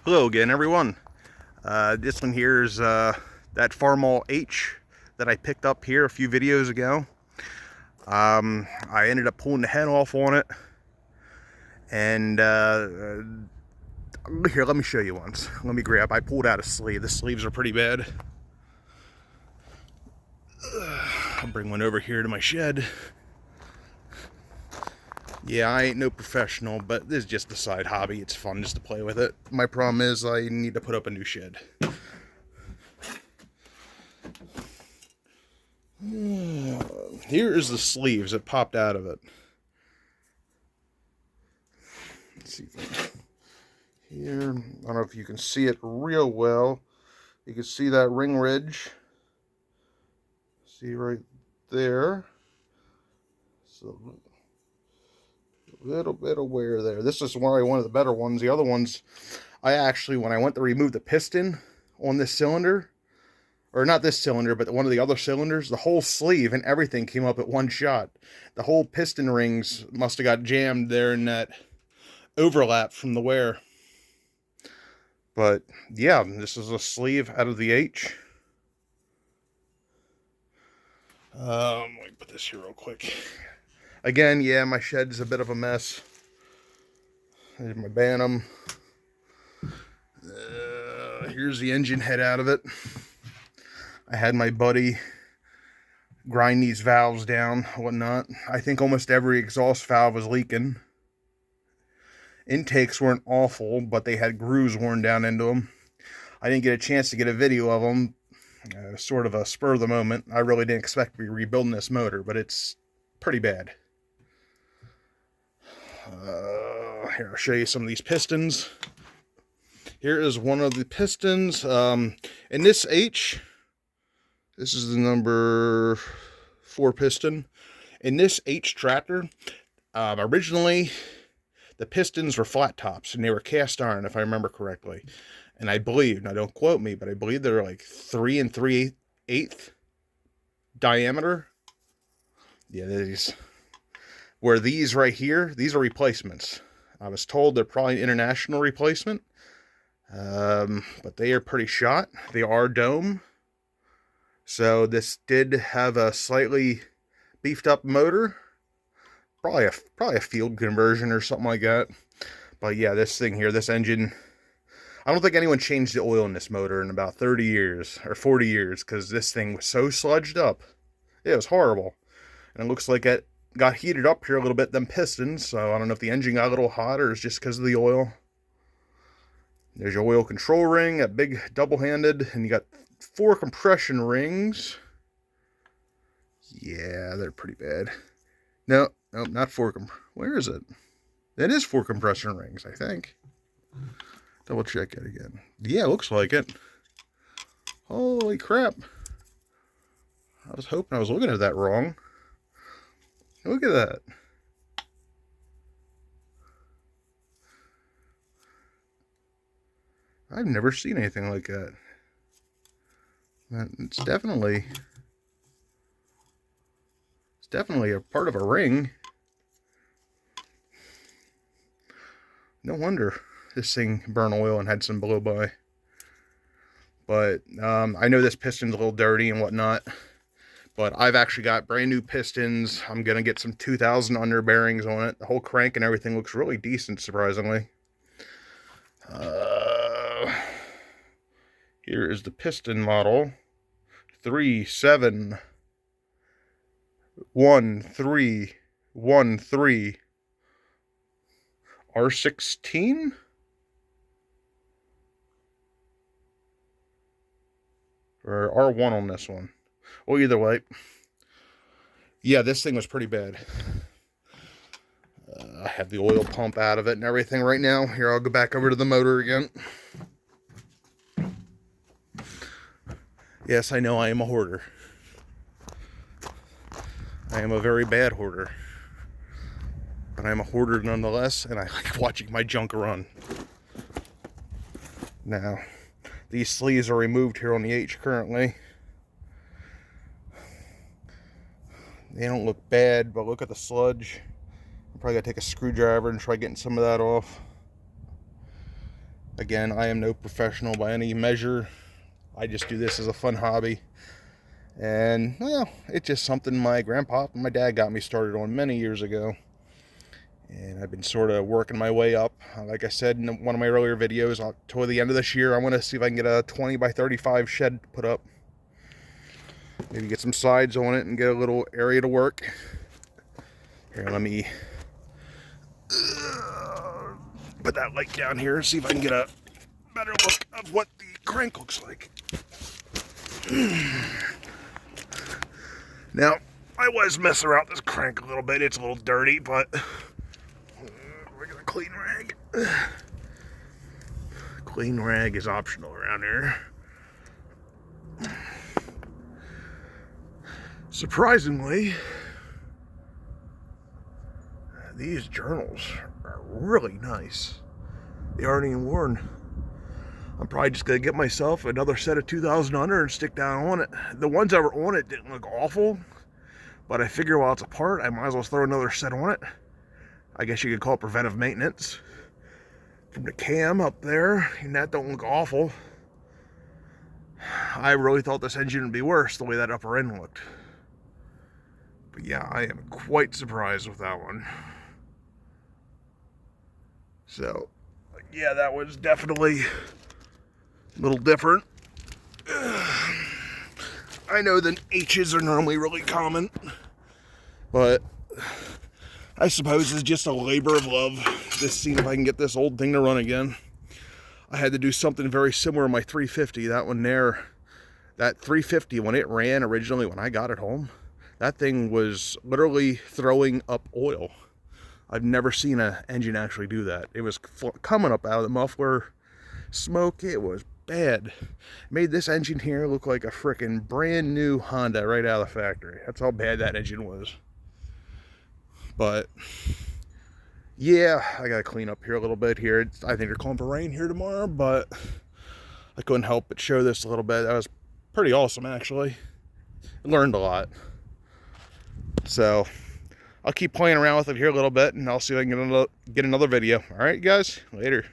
Hello again, everyone. This one here is that Farmall H that I picked up here a few videos ago. I ended up pulling the head off on it, and here, let me show you once. Let me grab. I pulled out a sleeve. The sleeves are pretty bad. I'll bring one over here to my shed. Yeah, I ain't no professional, but this is just a side hobby. It's fun just to play with it. My problem is I need to put up a new shed. Here is the sleeves that popped out of it. Let's see here. I don't know if you can see it real well. You can see that ring ridge. See right there. So a little bit of wear there. This is one of the better ones. The other ones, I actually, when I went to remove the piston on this cylinder, or not this cylinder, but one of the other cylinders, the whole sleeve and everything came up at one shot. The whole piston rings must have got jammed there in that overlap from the wear. But yeah, this is a sleeve out of the H. Let me put this here real quick. Again, yeah, my shed's a bit of a mess. There's my Bantam. Here's the engine head out of it. I had my buddy grind these valves down, whatnot. I think almost every exhaust valve was leaking. Intakes weren't awful, but they had grooves worn down into them. I didn't get a chance to get a video of them. Sort of a spur of the moment. I really didn't expect to be rebuilding this motor, but it's pretty bad. Here, I'll show you some of these pistons. Here is one of the pistons. In this H, this is the number 4 piston. In this H tractor, originally the pistons were flat tops and they were cast iron, if I remember correctly. And I believe, now don't quote me, but I believe they're like 3 3/8 diameter. Yeah, these. Where these right here, these are replacements. I was told they're probably an international replacement. But they are pretty shot. They are dome. So this did have a slightly beefed up motor. Probably a field conversion or something like that. But yeah, this thing here, this engine, I don't think anyone changed the oil in this motor in about 30 years or 40 years, because this thing was so sludged up. It was horrible. And it looks like it got heated up here a little bit, them pistons. So I don't know if the engine got a little hot or it's just because of the oil. There's your oil control ring, a big double-handed, and you got 4 compression rings. Yeah, they're pretty bad. No, not 4. Where is it? It is 4 compression rings, I think. Double check it again. Yeah, looks like it. Holy crap. I was hoping I was looking at that wrong. Look at that. I've never seen anything like that. It's definitely a part of a ring. No wonder this thing burned oil and had some blow by. But I know this piston's a little dirty and whatnot. But I've actually got brand new pistons. I'm going to get some 2000 under bearings on it. The whole crank and everything looks really decent, surprisingly. Here is the piston model. 371313 R16? Or R1 on this one. Well, either way. Yeah, this thing was pretty bad. I have the oil pump out of it and everything right now. Here, I'll go back over to the motor again. Yes, I know I am a hoarder. I am a very bad hoarder. But I am a hoarder nonetheless, and I like watching my junk run. Now, these sleeves are removed here on the H currently. They don't look bad, but look at the sludge. I'm probably gotta take a screwdriver and try getting some of that off. Again, I am no professional by any measure. I just do this as a fun hobby. And, well, it's just something my grandpa and my dad got me started on many years ago. And I've been sort of working my way up. Like I said in one of my earlier videos, toward the end of this year, I want to see if I can get a 20 by 35 shed put up. Maybe get some sides on it and get a little area to work. Here, let me put that light down here and see if I can get a better look of what the crank looks like. Now, I was messing around with this crank a little bit. It's a little dirty, but we're gonna clean rag. Clean rag is optional around here. Surprisingly, these journals are really nice. They aren't even worn. I'm probably just gonna get myself another set of 2000 under and stick down on it. The ones that were on it didn't look awful, but I figure while it's apart, I might as well throw another set on it. I guess you could call it preventive maintenance. From the cam up there, and that don't look awful. I really thought this engine would be worse the way that upper end looked. But yeah, I am quite surprised with that one. So, yeah, that was definitely a little different. I know the H's are normally really common, but I suppose it's just a labor of love, just seeing if I can get this old thing to run again. I had to do something very similar in my 350, that one there. That 350, when it ran originally, when I got it home, that thing was literally throwing up oil. I've never seen an engine actually do that. It was coming up out of the muffler smoke. It was bad. It made this engine here look like a freaking brand new Honda right out of the factory. That's how bad that engine was. But yeah, I gotta clean up here a little bit here. I think they're calling for rain here tomorrow, but I couldn't help but show this a little bit. That was pretty awesome, actually. I learned a lot. So I'll keep playing around with it here a little bit, and I'll see if I can get another video. All right, guys, later.